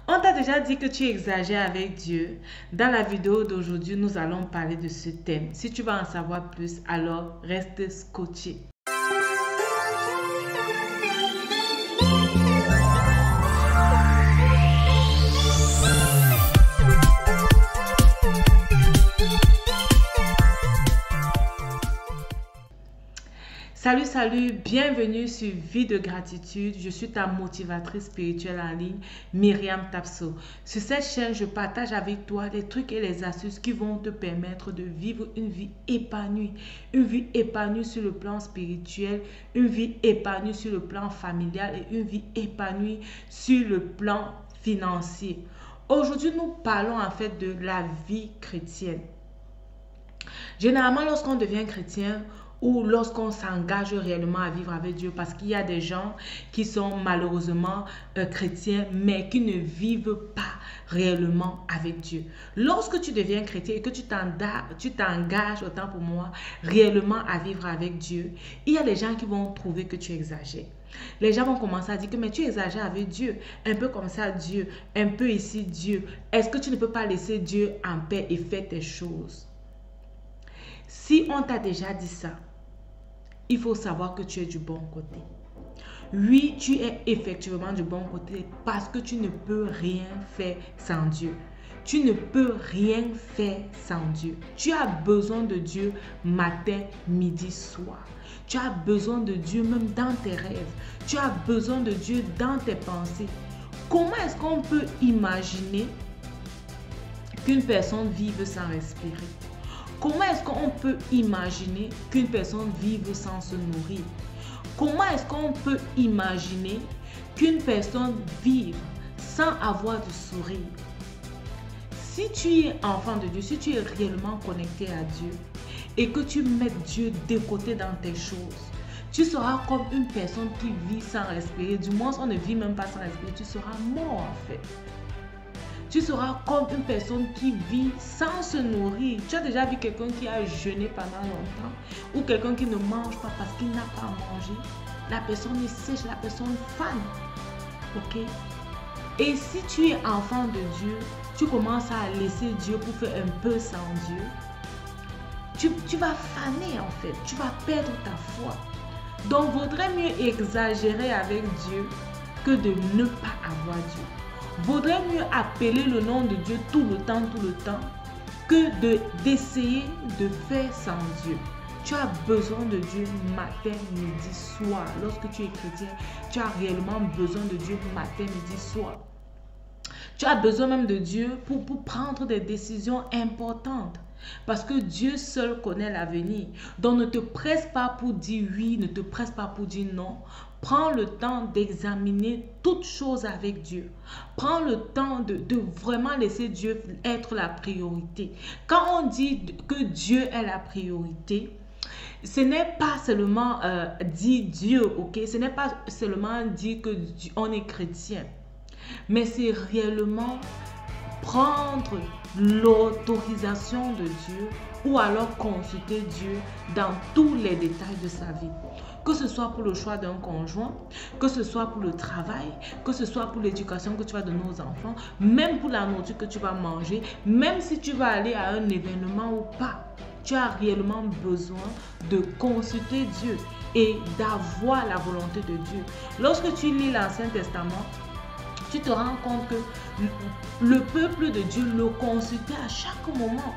On t'a déjà dit que tu exagères avec Dieu. Dans la vidéo d'aujourd'hui, nous allons parler de ce thème. Si tu veux en savoir plus, alors reste scotché. Salut, bienvenue sur Vie de gratitude. Je suis ta motivatrice spirituelle en ligne, Myriam Tapso. Sur cette chaîne, je partage avec toi les trucs et les astuces qui vont te permettre de vivre une vie épanouie. Une vie épanouie sur le plan spirituel, une vie épanouie sur le plan familial et une vie épanouie sur le plan financier. Aujourd'hui, nous parlons en fait de la vie chrétienne. Généralement, lorsqu'on devient chrétien, ou lorsqu'on s'engage réellement à vivre avec Dieu, parce qu'il y a des gens qui sont malheureusement chrétiens, mais qui ne vivent pas réellement avec Dieu. Lorsque tu deviens chrétien et que tu t'engages, autant pour moi, réellement à vivre avec Dieu, il y a des gens qui vont trouver que tu exagères. Les gens vont commencer à dire que mais tu exagères avec Dieu, un peu comme ça Dieu, un peu ici Dieu. Est-ce que tu ne peux pas laisser Dieu en paix et faire tes choses? Si on t'a déjà dit ça, il faut savoir que tu es du bon côté. Oui, tu es effectivement du bon côté parce que tu ne peux rien faire sans Dieu. Tu ne peux rien faire sans Dieu. Tu as besoin de Dieu matin, midi, soir. Tu as besoin de Dieu même dans tes rêves. Tu as besoin de Dieu dans tes pensées. Comment est-ce qu'on peut imaginer qu'une personne vive sans respirer? Comment est-ce qu'on peut imaginer qu'une personne vive sans se nourrir? Comment est-ce qu'on peut imaginer qu'une personne vive sans avoir de sourire? Si tu es enfant de Dieu, si tu es réellement connecté à Dieu et que tu mets Dieu de côté dans tes choses, tu seras comme une personne qui vit sans respirer. Du moins, on ne vit même pas sans respirer. Tu seras mort en fait. Tu seras comme une personne qui vit sans se nourrir. Tu as déjà vu quelqu'un qui a jeûné pendant longtemps ou quelqu'un qui ne mange pas parce qu'il n'a pas à manger. La personne est sèche, la personne fane. Ok? Et si tu es enfant de Dieu, tu commences à laisser Dieu pour faire un peu sans Dieu. Tu vas faner en fait. Tu vas perdre ta foi. Donc, vaudrait mieux exagérer avec Dieu que de ne pas avoir Dieu. Vaudrait mieux appeler le nom de Dieu tout le temps que d'essayer de faire sans Dieu. Tu as besoin de Dieu matin, midi, soir. Lorsque tu es chrétien, tu as réellement besoin de Dieu matin, midi, soir. Tu as besoin même de Dieu pour prendre des décisions importantes. Parce que Dieu seul connaît l'avenir. Donc ne te presse pas pour dire oui, ne te presse pas pour dire non. Prends le temps d'examiner toutes choses avec Dieu. Prends le temps de vraiment laisser Dieu être la priorité. Quand on dit que Dieu est la priorité, ce n'est pas seulement dire Dieu, ok? Ce n'est pas seulement dire que on est chrétien. Mais c'est réellement prendre l'autorisation de Dieu ou alors consulter Dieu dans tous les détails de sa vie. Que ce soit pour le choix d'un conjoint, que ce soit pour le travail, que ce soit pour l'éducation que tu vas donner aux enfants, même pour la nourriture que tu vas manger, même si tu vas aller à un événement ou pas. Tu as réellement besoin de consulter Dieu et d'avoir la volonté de Dieu. Lorsque tu lis l'Ancien Testament, tu te rends compte que le peuple de Dieu le consultait à chaque moment.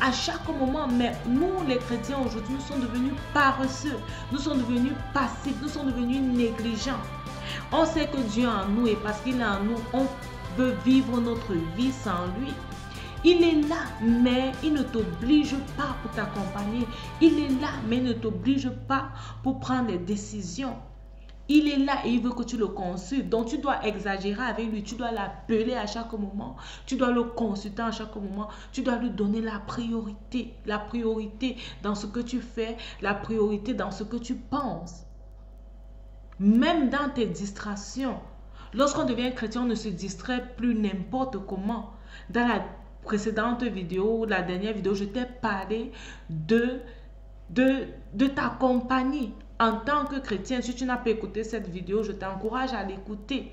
À chaque moment, mais nous les chrétiens aujourd'hui, nous sommes devenus paresseux, nous sommes devenus passifs, nous sommes devenus négligents. On sait que Dieu est en nous et parce qu'il est en nous, on peut vivre notre vie sans lui. Il est là, mais il ne t'oblige pas pour t'accompagner. Il est là, mais il ne t'oblige pas pour prendre des décisions. Il est là et il veut que tu le consultes. Donc, tu dois exagérer avec lui. Tu dois l'appeler à chaque moment. Tu dois le consulter à chaque moment. Tu dois lui donner la priorité. La priorité dans ce que tu fais. La priorité dans ce que tu penses. Même dans tes distractions. Lorsqu'on devient chrétien, on ne se distrait plus n'importe comment. Dans la précédente vidéo, la dernière vidéo, je t'ai parlé de ta compagnie. En tant que chrétien, si tu n'as pas écouté cette vidéo, je t'encourage à l'écouter.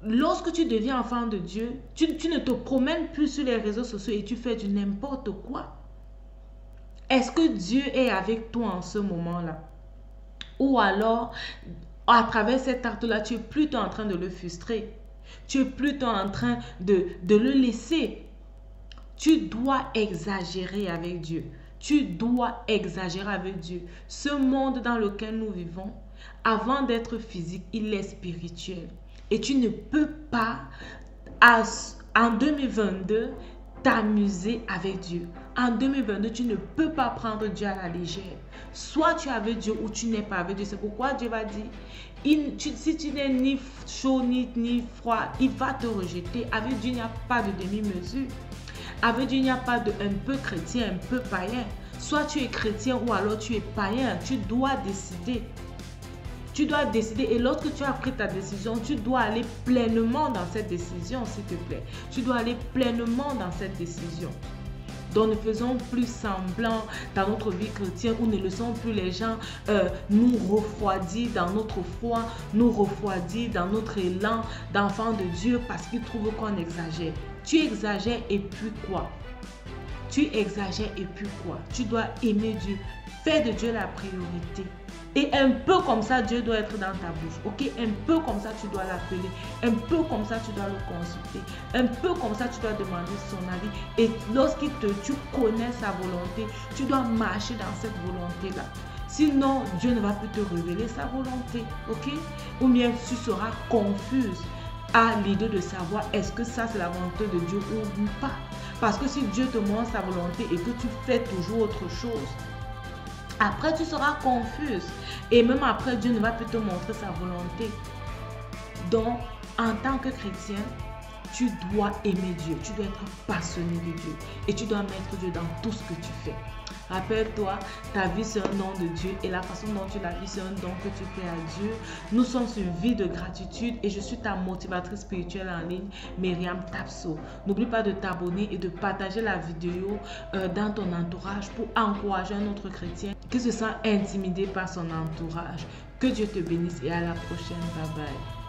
lorsque tu deviens enfant de Dieu, tu ne te promènes plus sur les réseaux sociaux et tu fais du n'importe quoi. Est-ce que Dieu est avec toi en ce moment-là? Ou alors, à travers cet acte-là, tu es plutôt en train de le frustrer. Tu es plutôt en train de le laisser. Tu dois exagérer avec Dieu. Tu dois exagérer avec Dieu. Ce monde dans lequel nous vivons, avant d'être physique, il est spirituel. Et tu ne peux pas, en 2022, t'amuser avec Dieu. En 2022, tu ne peux pas prendre Dieu à la légère. Soit tu es avec Dieu ou tu n'es pas avec Dieu. C'est pourquoi Dieu va dire, si tu n'es ni chaud ni froid, il va te rejeter. Avec Dieu, il n'y a pas de demi-mesure. Avec Dieu, il n'y a pas de un peu chrétien, un peu païen. Soit tu es chrétien ou alors tu es païen. Tu dois décider. Tu dois décider et lorsque tu as pris ta décision, tu dois aller pleinement dans cette décision, s'il te plaît. Tu dois aller pleinement dans cette décision. Donc ne faisons plus semblant dans notre vie chrétienne où ne laissons plus les gens nous refroidir dans notre foi, nous refroidir dans notre élan d'enfant de Dieu parce qu'ils trouvent qu'on exagère. Tu exagères et puis quoi? Tu exagères et puis quoi? Tu dois aimer Dieu. Fais de Dieu la priorité. Et un peu comme ça, Dieu doit être dans ta bouche. Ok? Un peu comme ça, tu dois l'appeler. Un peu comme ça, tu dois le consulter. Un peu comme ça, tu dois demander son avis. Et tu connais sa volonté, tu dois marcher dans cette volonté-là. Sinon, Dieu ne va plus te révéler sa volonté. Ok? Ou bien tu seras confuse à l'idée de savoir est-ce que ça c'est la volonté de Dieu ou pas. Parce que si Dieu te montre sa volonté et que tu fais toujours autre chose, après tu seras confuse. Et même après, Dieu ne va plus te montrer sa volonté. Donc, en tant que chrétien, tu dois aimer Dieu. Tu dois être passionné de Dieu. Et tu dois mettre Dieu dans tout ce que tu fais. Rappelle-toi, ta vie c'est un don de Dieu et la façon dont tu la vis c'est un don que tu fais à Dieu. Nous sommes sur une vie de gratitude et je suis ta motivatrice spirituelle en ligne, Myriam Tapso. N'oublie pas de t'abonner et de partager la vidéo dans ton entourage pour encourager un autre chrétien qui se sent intimidé par son entourage. Que Dieu te bénisse et à la prochaine. Bye bye.